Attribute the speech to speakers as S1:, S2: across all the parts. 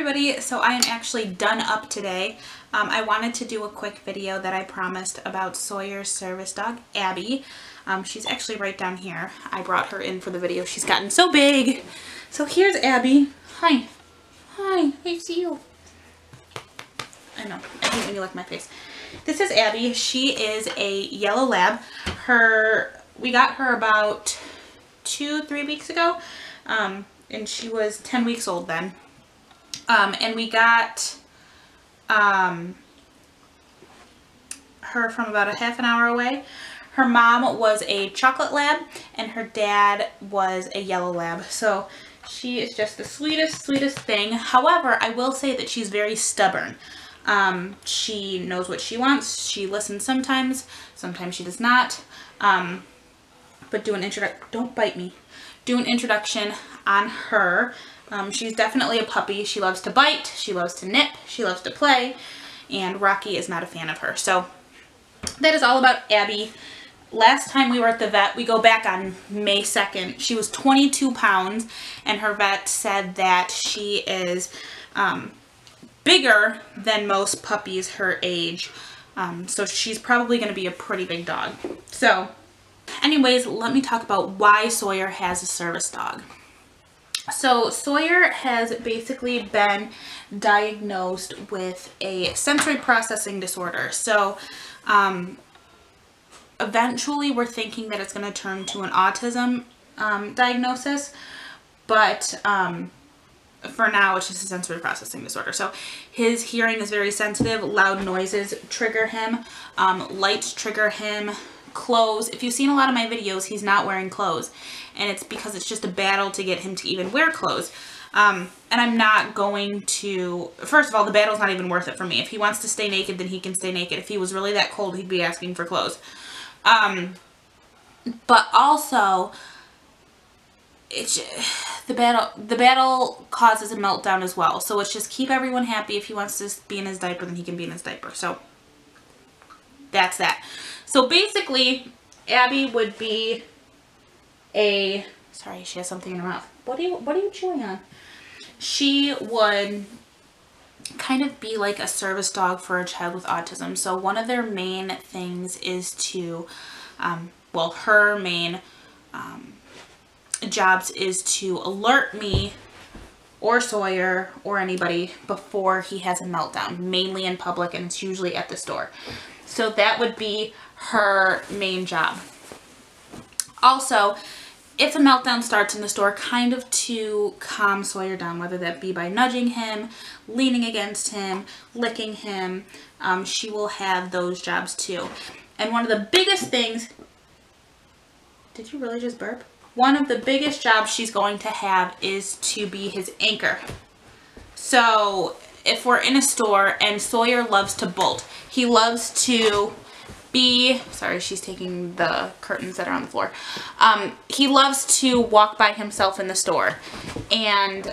S1: everybody, so I am actually done up today. I wanted to do a quick video that I promised about Sawyer's service dog, Abby. She's actually right down here. I brought her in for the video. She's gotten so big. So here's Abby. Hi. Hi, I see you. I know, I hate when you lick my face. This is Abby. She is a yellow lab. We got her about 2-3 weeks ago, and she was 10 weeks old then. And we got her from about a half an hour away. Her mom was a chocolate lab and her dad was a yellow lab. So she is just the sweetest, sweetest thing. However, I will say that she's very stubborn. She knows what she wants. She listens sometimes she does not. But don't bite me. Do an introduction on her. She's definitely a puppy. She loves to bite, she loves to nip, she loves to play, and Rocky is not a fan of her. So that is all about Abby. Last time we were at the vet, we go back on May 2nd, she was 22 pounds, and her vet said that she is bigger than most puppies her age. So she's probably going to be a pretty big dog. So anyways, let me talk about why Sawyer has a service dog. So Sawyer has basically been diagnosed with a sensory processing disorder. So eventually we're thinking that it's going to turn to an autism diagnosis, but for now it's just a sensory processing disorder. So his hearing is very sensitive. Loud noises trigger him, lights trigger him, clothes. If you've seen a lot of my videos, he's not wearing clothes, and it's because it's just a battle to get him to even wear clothes. And I'm not going to, first of all, the battle's not even worth it for me. If he wants to stay naked, then he can stay naked. If he was really that cold, he'd be asking for clothes. But also, it's the battle causes a meltdown as well. So it's just keep everyone happy. If he wants to be in his diaper, then he can be in his diaper. So that's that. So basically, Abby would be a, sorry, she has something in her mouth. What are you chewing on? She would kind of be like a service dog for a child with autism. So one of their main things is to, well, her main jobs is to alert me or Sawyer or anybody before he has a meltdown, mainly in public, and it's usually at the store. So that would be her main job. Also, if a meltdown starts in the store, kind of to calm Sawyer down, whether that be by nudging him, leaning against him, licking him, she will have those jobs too. And one of the biggest things, did you really just burp? One of the biggest jobs she's going to have is to be his anchor. So if we're in a store and Sawyer loves to bolt, he loves to be, sorry, she's taking the curtains that are on the floor. He loves to walk by himself in the store. And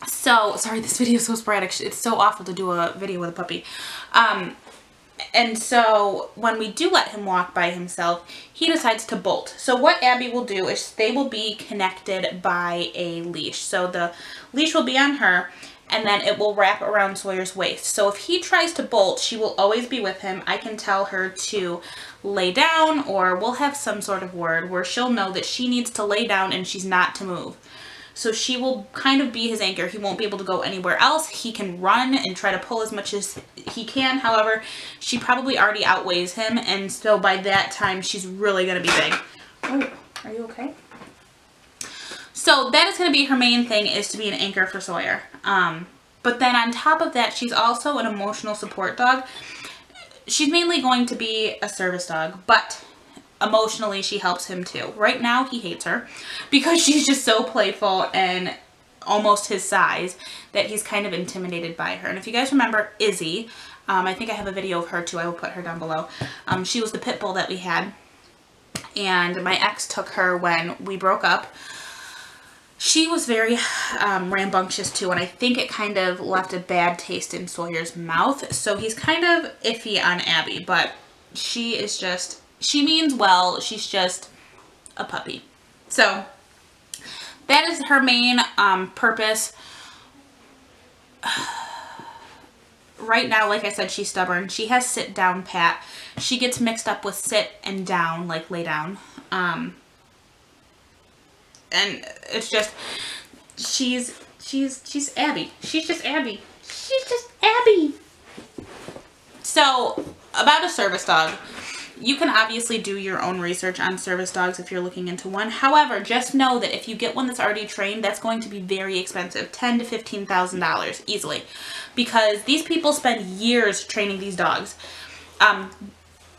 S1: so, sorry, this video is so sporadic. It's so awful to do a video with a puppy. And so when we do let him walk by himself, he decides to bolt. So what Abby will do is they will be connected by a leash. So the leash will be on her, and then it will wrap around Sawyer's waist. So if he tries to bolt, she will always be with him. I can tell her to lay down, or we'll have some sort of word where she'll know that she needs to lay down and she's not to move. So she will kind of be his anchor. He won't be able to go anywhere else. He can run and try to pull as much as he can. However, she probably already outweighs him, and so by that time, she's really going to be big. Oh, are you okay? So that is going to be her main thing, is to be an anchor for Sawyer. But then on top of that, she's also an emotional support dog. She's mainly going to be a service dog, but emotionally she helps him too. Right now he hates her because she's just so playful and almost his size that he's kind of intimidated by her. And if you guys remember Izzy, I think I have a video of her too. I will put her down below. She was the pit bull that we had, and my ex took her when we broke up. She was very rambunctious too, and I think it kind of left a bad taste in Sawyer's mouth. So he's kind of iffy on Abby, but she is just, she means well. She's just a puppy. So that is her main purpose. right now, like I said, she's stubborn. She has sit down pat. She gets mixed up with sit and down, like lay down. And it's just, she's Abby. She's just Abby. She's just Abby. So, about a service dog. You can obviously do your own research on service dogs if you're looking into one. However, just know that if you get one that's already trained, that's going to be very expensive, $10,000 to $15,000 easily, because these people spend years training these dogs.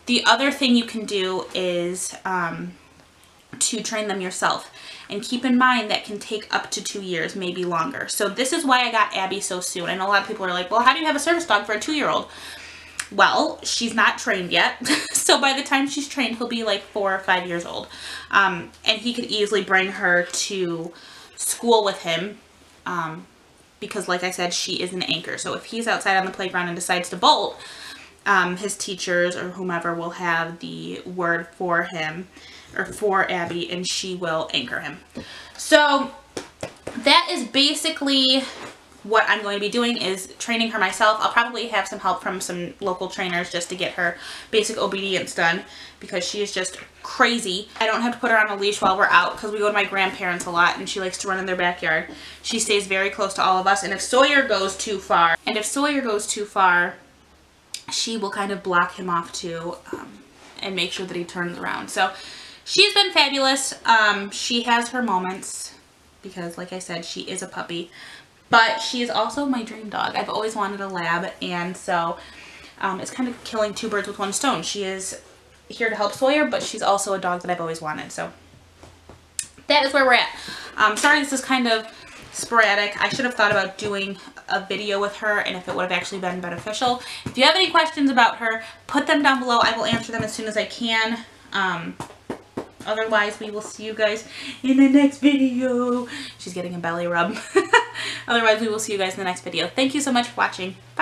S1: The other thing you can do is to train them yourself. And keep in mind that can take up to 2 years, maybe longer. So this is why I got Abby so soon. I know a lot of people are like, well, how do you have a service dog for a 2-year-old? Well, she's not trained yet. So by the time she's trained, he'll be like 4 or 5 years old. And he could easily bring her to school with him. Because like I said, she is an anchor. So if he's outside on the playground and decides to bolt, his teachers or whomever will have the word for him, or for Abby, and she will anchor him. So that is basically what I'm going to be doing, is training her myself. I'll probably have some help from some local trainers just to get her basic obedience done, because she is just crazy. I don't have to put her on a leash while we're out, because we go to my grandparents a lot and she likes to run in their backyard. She stays very close to all of us, and if Sawyer goes too far, she will kind of block him off too, and make sure that he turns around. So she's been fabulous. She has her moments, because like I said, she is a puppy. But she is also my dream dog. I've always wanted a lab, and so it's kind of killing 2 birds with 1 stone. She is here to help Sawyer, but she's also a dog that I've always wanted. So that is where we're at. Sorry this is kind of sporadic. I should have thought about doing a video with her and if it would have actually been beneficial. If you have any questions about her, put them down below. I will answer them as soon as I can. Otherwise, we will see you guys in the next video. She's getting a belly rub. Otherwise, we will see you guys in the next video. Thank you so much for watching. Bye.